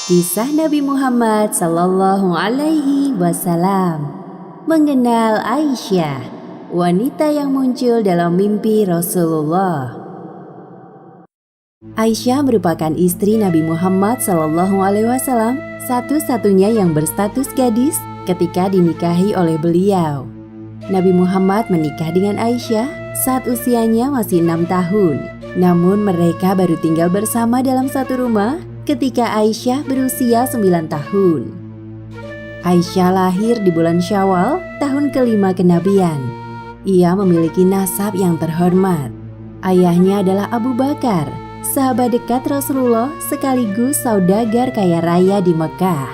Kisah Nabi Muhammad Sallallahu Alaihi Wasallam mengenal Aisyah, wanita yang muncul dalam mimpi Rasulullah. Aisyah merupakan istri Nabi Muhammad Sallallahu Alaihi Wasallam, satu-satunya yang berstatus gadis ketika dinikahi oleh beliau. Nabi Muhammad menikah dengan Aisyah saat usianya masih 6 tahun. Namun mereka baru tinggal bersama dalam satu rumah ketika Aisyah berusia 9 tahun. Aisyah lahir di bulan Syawal, tahun kelima kenabian. Ia memiliki nasab yang terhormat. Ayahnya adalah Abu Bakar, sahabat dekat Rasulullah sekaligus saudagar kaya raya di Mekah.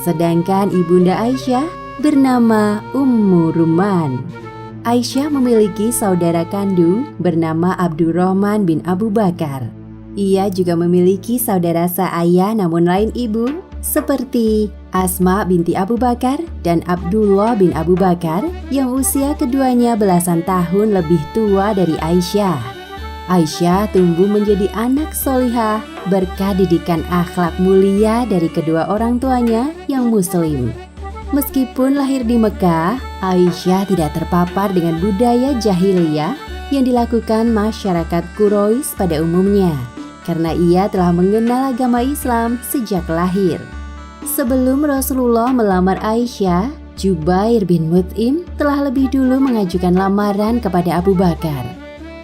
Sedangkan ibunda Aisyah bernama Ummu Ruman. Aisyah memiliki saudara kandung bernama Abdurrahman bin Abu Bakar. Ia juga memiliki saudara seayah namun lain ibu seperti Asma binti Abu Bakar dan Abdullah bin Abu Bakar yang usia keduanya belasan tahun lebih tua dari Aisyah. Aisyah tumbuh menjadi anak solihah berkat didikan akhlak mulia dari kedua orang tuanya yang muslim. Meskipun lahir di Mekah, Aisyah tidak terpapar dengan budaya jahiliyah yang dilakukan masyarakat Quraisy pada umumnya, karena ia telah mengenal agama Islam sejak lahir. Sebelum Rasulullah melamar Aisyah, Jubair bin Mut'im telah lebih dulu mengajukan lamaran kepada Abu Bakar.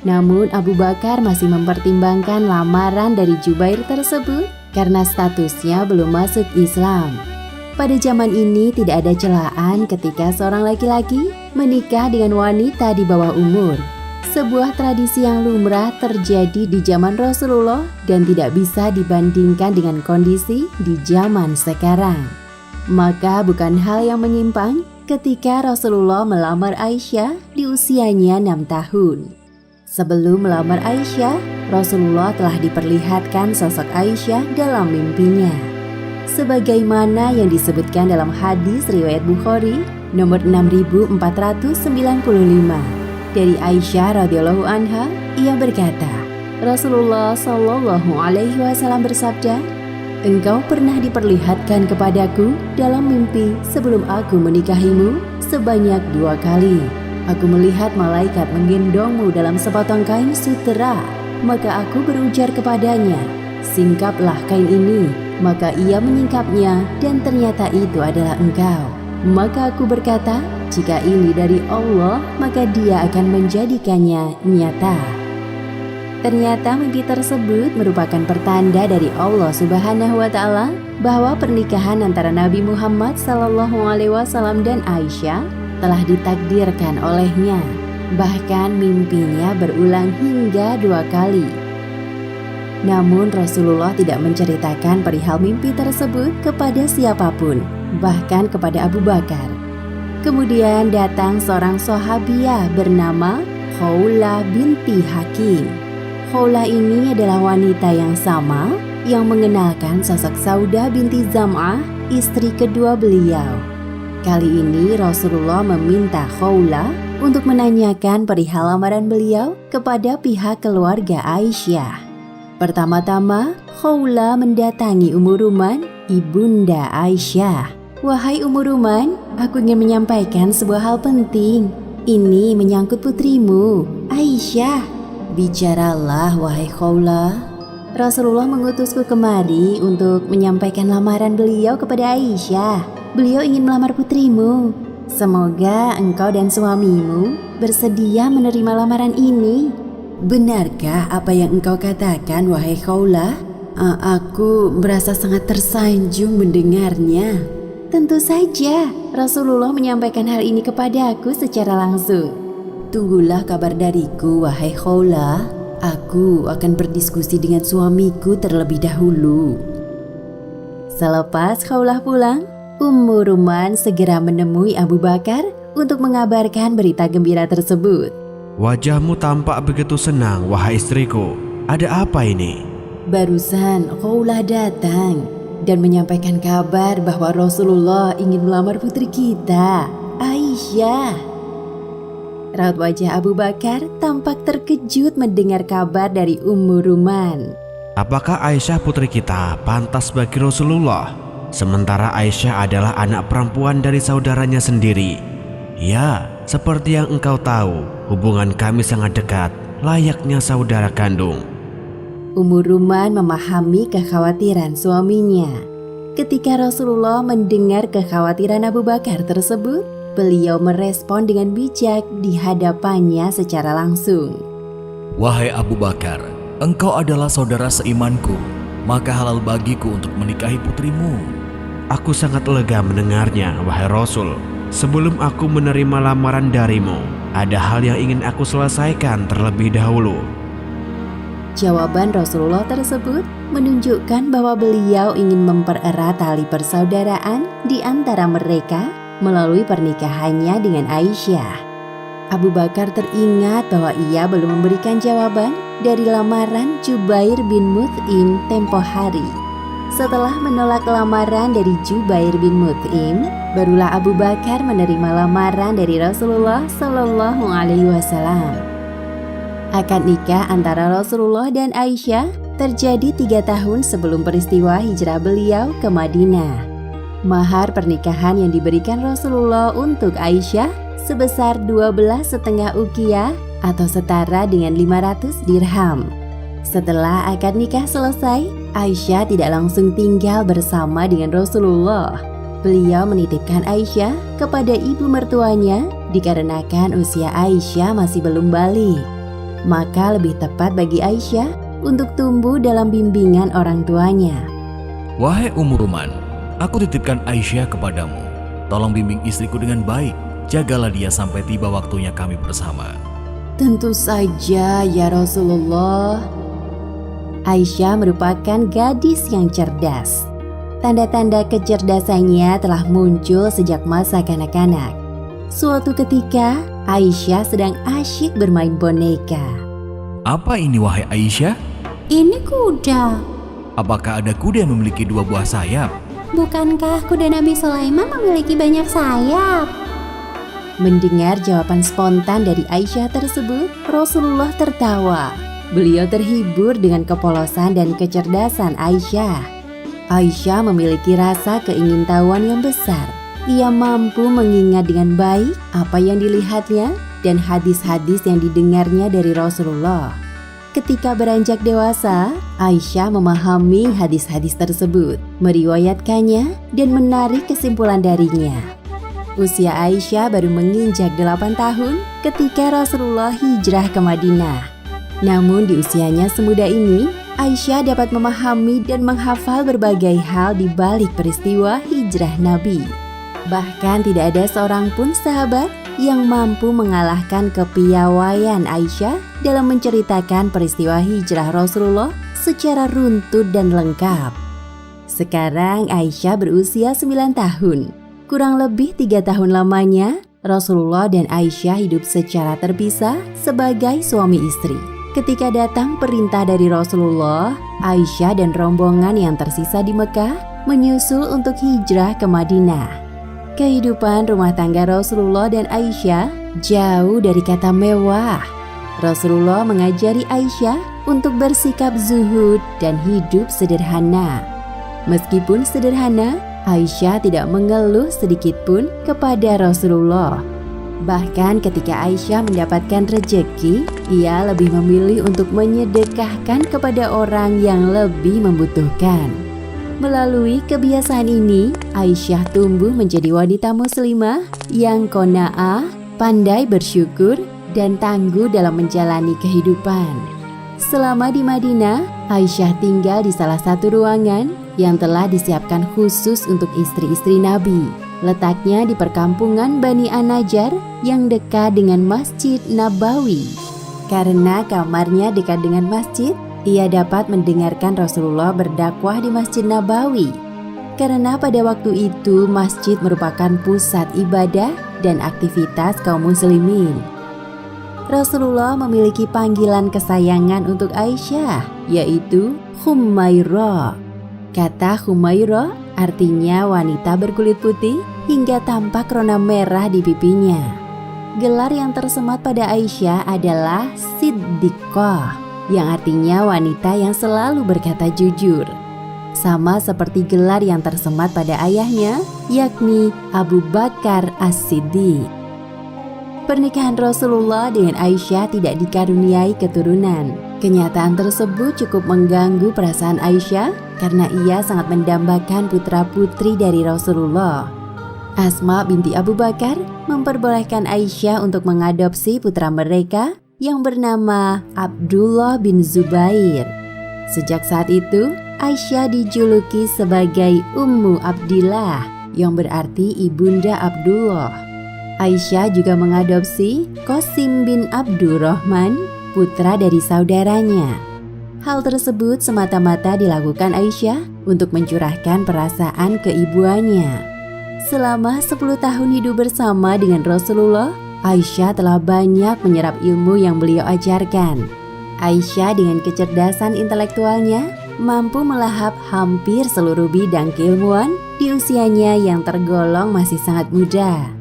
Namun Abu Bakar masih mempertimbangkan lamaran dari Jubair tersebut karena statusnya belum masuk Islam. Pada zaman ini tidak ada celaan ketika seorang laki-laki menikah dengan wanita di bawah umur. Sebuah tradisi yang lumrah terjadi di zaman Rasulullah dan tidak bisa dibandingkan dengan kondisi di zaman sekarang. Maka bukan hal yang menyimpang ketika Rasulullah melamar Aisyah di usianya 6 tahun. Sebelum melamar Aisyah, Rasulullah telah diperlihatkan sosok Aisyah dalam mimpinya. Sebagaimana yang disebutkan dalam hadis riwayat Bukhari nomor 6495. Dari Aisyah radhiyallahu anha, ia berkata, Rasulullah Shallallahu Alaihi Wasallam bersabda, "Engkau pernah diperlihatkan kepadaku dalam mimpi sebelum aku menikahimu sebanyak 2 kali. Aku melihat malaikat menggendongmu dalam sepotong kain sutera. Maka aku berujar kepadanya, singkaplah kain ini. Maka ia menyingkapnya dan ternyata itu adalah engkau. Maka aku berkata, jika ini dari Allah, maka Dia akan menjadikannya nyata." Ternyata mimpi tersebut merupakan pertanda dari Allah Subhanahu wa Ta'ala bahwa pernikahan antara Nabi Muhammad Sallallahu Alaihi Wasallam dan Aisyah telah ditakdirkan olehnya. Bahkan mimpinya berulang hingga 2 kali. Namun Rasulullah tidak menceritakan perihal mimpi tersebut kepada siapapun, bahkan kepada Abu Bakar. Kemudian datang seorang sahabiah bernama Khawlah binti Hakim. Khawlah ini adalah wanita yang sama yang mengenalkan sosok Saudah binti Zam'ah, istri kedua beliau. Kali ini Rasulullah meminta Khawlah untuk menanyakan perihal lamaran beliau kepada pihak keluarga Aisyah. Pertama-tama, Khawlah mendatangi Ummu Ruman, ibunda Aisyah. "Wahai Ummu Ruman, aku ingin menyampaikan sebuah hal penting. Ini menyangkut putrimu, Aisyah." "Bicaralah, wahai Khawlah." "Rasulullah mengutusku kemari untuk menyampaikan lamaran beliau kepada Aisyah. Beliau ingin melamar putrimu. Semoga engkau dan suamimu bersedia menerima lamaran ini." "Benarkah apa yang engkau katakan, wahai Khawlah? Aku merasa sangat tersanjung mendengarnya." "Tentu saja, Rasulullah menyampaikan hal ini kepada aku secara langsung." "Tunggulah kabar dariku, wahai Khawlah. Aku akan berdiskusi dengan suamiku terlebih dahulu." Selepas Khawlah pulang, Ummu Ruman segera menemui Abu Bakar untuk mengabarkan berita gembira tersebut. "Wajahmu tampak begitu senang, wahai istriku. Ada apa ini?" "Barusan Khawlah datang dan menyampaikan kabar bahwa Rasulullah ingin melamar putri kita, Aisyah." Raut wajah Abu Bakar tampak terkejut mendengar kabar dari Ummu Ruman. Apakah Aisyah putri kita pantas bagi Rasulullah? Sementara Aisyah adalah anak perempuan dari saudaranya sendiri. Ya, seperti yang engkau tahu, hubungan kami sangat dekat, layaknya saudara kandung. Ummu Ruman memahami kekhawatiran suaminya. Ketika Rasulullah mendengar kekhawatiran Abu Bakar tersebut, beliau merespon dengan bijak di hadapannya secara langsung. Wahai Abu Bakar, engkau adalah saudara seimanku, maka halal bagiku untuk menikahi putrimu. Aku sangat lega mendengarnya, wahai Rasul. Sebelum aku menerima lamaran darimu, ada hal yang ingin aku selesaikan terlebih dahulu. Jawaban Rasulullah tersebut menunjukkan bahwa beliau ingin mempererat tali persaudaraan di antara mereka melalui pernikahannya dengan Aisyah. Abu Bakar teringat bahwa ia belum memberikan jawaban dari lamaran Jubair bin Mut'im tempo hari. Setelah menolak lamaran dari Jubair bin Mut'im, barulah Abu Bakar menerima lamaran dari Rasulullah Shallallahu Alaihi Wasallam. Akad nikah antara Rasulullah dan Aisyah terjadi 3 tahun sebelum peristiwa hijrah beliau ke Madinah. Mahar pernikahan yang diberikan Rasulullah untuk Aisyah sebesar 12,5 uqiyah atau setara dengan 500 dirham. Setelah akad nikah selesai, Aisyah tidak langsung tinggal bersama dengan Rasulullah. Beliau menitipkan Aisyah kepada ibu mertuanya dikarenakan usia Aisyah masih belum balik. Maka lebih tepat bagi Aisyah untuk tumbuh dalam bimbingan orang tuanya. Wahai Ummu Ruman, aku titipkan Aisyah kepadamu. Tolong bimbing istriku dengan baik. Jagalah dia sampai tiba waktunya kami bersama. Tentu saja ya Rasulullah. Aisyah merupakan gadis yang cerdas. Tanda-tanda kecerdasannya telah muncul sejak masa kanak-kanak. Suatu ketika, Aisyah sedang asyik bermain boneka. Apa ini wahai Aisyah? Ini kuda. Apakah ada kuda yang memiliki 2 buah sayap? Bukankah kuda Nabi Sulaiman memiliki banyak sayap? Mendengar jawaban spontan dari Aisyah tersebut, Rasulullah tertawa. Beliau terhibur dengan kepolosan dan kecerdasan Aisyah. Aisyah memiliki rasa keingintahuan yang besar. Ia mampu mengingat dengan baik apa yang dilihatnya dan hadis-hadis yang didengarnya dari Rasulullah. Ketika beranjak dewasa, Aisyah memahami hadis-hadis tersebut, meriwayatkannya, dan menarik kesimpulan darinya. Usia Aisyah baru menginjak 8 tahun ketika Rasulullah hijrah ke Madinah. Namun di usianya semuda ini, Aisyah dapat memahami dan menghafal berbagai hal di balik peristiwa hijrah Nabi. Bahkan tidak ada seorang pun sahabat yang mampu mengalahkan kepiawaian Aisyah dalam menceritakan peristiwa hijrah Rasulullah secara runtut dan lengkap. Sekarang Aisyah berusia 9 tahun. Kurang lebih 3 tahun lamanya, Rasulullah dan Aisyah hidup secara terpisah sebagai suami istri. Ketika datang perintah dari Rasulullah, Aisyah dan rombongan yang tersisa di Mekah menyusul untuk hijrah ke Madinah. Kehidupan rumah tangga Rasulullah dan Aisyah jauh dari kata mewah. Rasulullah mengajari Aisyah untuk bersikap zuhud dan hidup sederhana. Meskipun sederhana, Aisyah tidak mengeluh sedikit pun kepada Rasulullah. Bahkan ketika Aisyah mendapatkan rejeki, ia lebih memilih untuk menyedekahkan kepada orang yang lebih membutuhkan. Melalui kebiasaan ini, Aisyah tumbuh menjadi wanita muslimah yang qanaah, pandai bersyukur, dan tangguh dalam menjalani kehidupan. Selama di Madinah, Aisyah tinggal di salah satu ruangan yang telah disiapkan khusus untuk istri-istri Nabi. Letaknya di perkampungan Bani An-Najjar yang dekat dengan Masjid Nabawi. Karena kamarnya dekat dengan masjid, ia dapat mendengarkan Rasulullah berdakwah di Masjid Nabawi. Karena pada waktu itu masjid merupakan pusat ibadah dan aktivitas kaum muslimin. Rasulullah memiliki panggilan kesayangan untuk Aisyah, yaitu Humairah. Kata Humairah artinya wanita berkulit putih hingga tampak rona merah di pipinya. Gelar yang tersemat pada Aisyah adalah Siddiqah, yang artinya wanita yang selalu berkata jujur. Sama seperti gelar yang tersemat pada ayahnya, yakni Abu Bakar As-Siddiq. Pernikahan Rasulullah dengan Aisyah tidak dikaruniai keturunan. Kenyataan tersebut cukup mengganggu perasaan Aisyah karena ia sangat mendambakan putra-putri dari Rasulullah. Asma binti Abu Bakar memperbolehkan Aisyah untuk mengadopsi putra mereka yang bernama Abdullah bin Zubair. Sejak saat itu, Aisyah dijuluki sebagai Ummu Abdillah, yang berarti ibunda Abdullah. Aisyah juga mengadopsi Qasim bin Abdurrahman, putra dari saudaranya. Hal tersebut semata-mata dilakukan Aisyah untuk mencurahkan perasaan keibuannya. Selama 10 tahun hidup bersama dengan Rasulullah, Aisyah telah banyak menyerap ilmu yang beliau ajarkan. Aisyah dengan kecerdasan intelektualnya mampu melahap hampir seluruh bidang keilmuan di usianya yang tergolong masih sangat muda.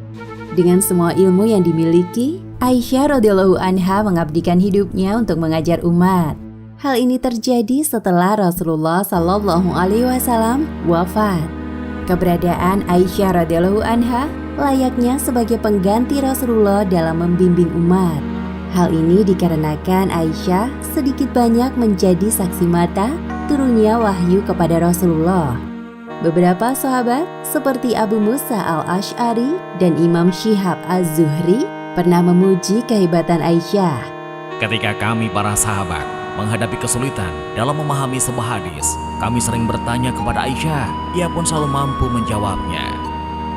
Dengan semua ilmu yang dimiliki, Aisyah radhiyallahu anha mengabdikan hidupnya untuk mengajar umat. Hal ini terjadi setelah Rasulullah Shallallahu Alaihi Wasallam wafat. Keberadaan Aisyah radhiyallahu anha layaknya sebagai pengganti Rasulullah dalam membimbing umat. Hal ini dikarenakan Aisyah sedikit banyak menjadi saksi mata turunnya wahyu kepada Rasulullah. Beberapa sahabat seperti Abu Musa al-Ash'ari dan Imam Syihab az-Zuhri pernah memuji kehebatan Aisyah. Ketika kami para sahabat menghadapi kesulitan dalam memahami sebuah hadis, kami sering bertanya kepada Aisyah. Ia pun selalu mampu menjawabnya.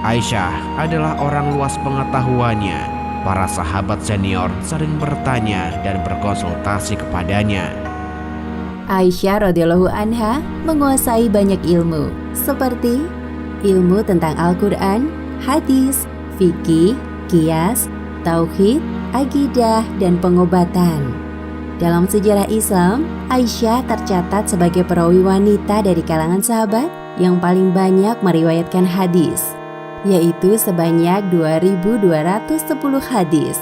Aisyah adalah orang luas pengetahuannya. Para sahabat senior sering bertanya dan berkonsultasi kepadanya. Aisyah radhiyallahu anha menguasai banyak ilmu, seperti ilmu tentang Al-Quran, hadis, fikih, qiyas, tauhid, akidah, dan pengobatan. Dalam sejarah Islam, Aisyah tercatat sebagai perawi wanita dari kalangan sahabat yang paling banyak meriwayatkan hadis, yaitu sebanyak 2.210 hadis.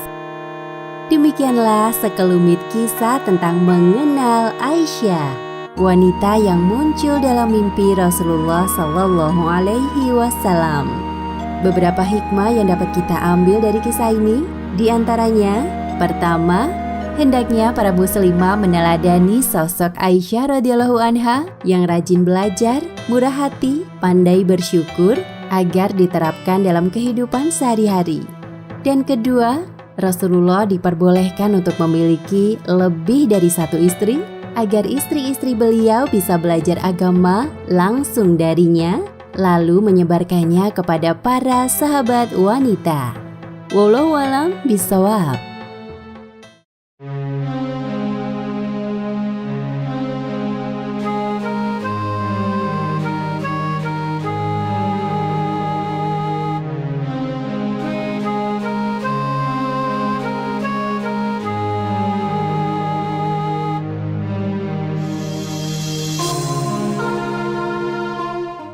Demikianlah sekelumit kisah tentang mengenal Aisyah, wanita yang muncul dalam mimpi Rasulullah Shallallahu Alaihi Wasallam. Beberapa hikmah yang dapat kita ambil dari kisah ini, diantaranya, pertama, hendaknya para muslimah meneladani sosok Aisyah radhiyallahu anha yang rajin belajar, murah hati, pandai bersyukur agar diterapkan dalam kehidupan sehari-hari. Dan kedua, Rasulullah diperbolehkan untuk memiliki lebih dari satu istri agar istri-istri beliau bisa belajar agama langsung darinya lalu menyebarkannya kepada para sahabat wanita. Wallahu a'lam bishawab.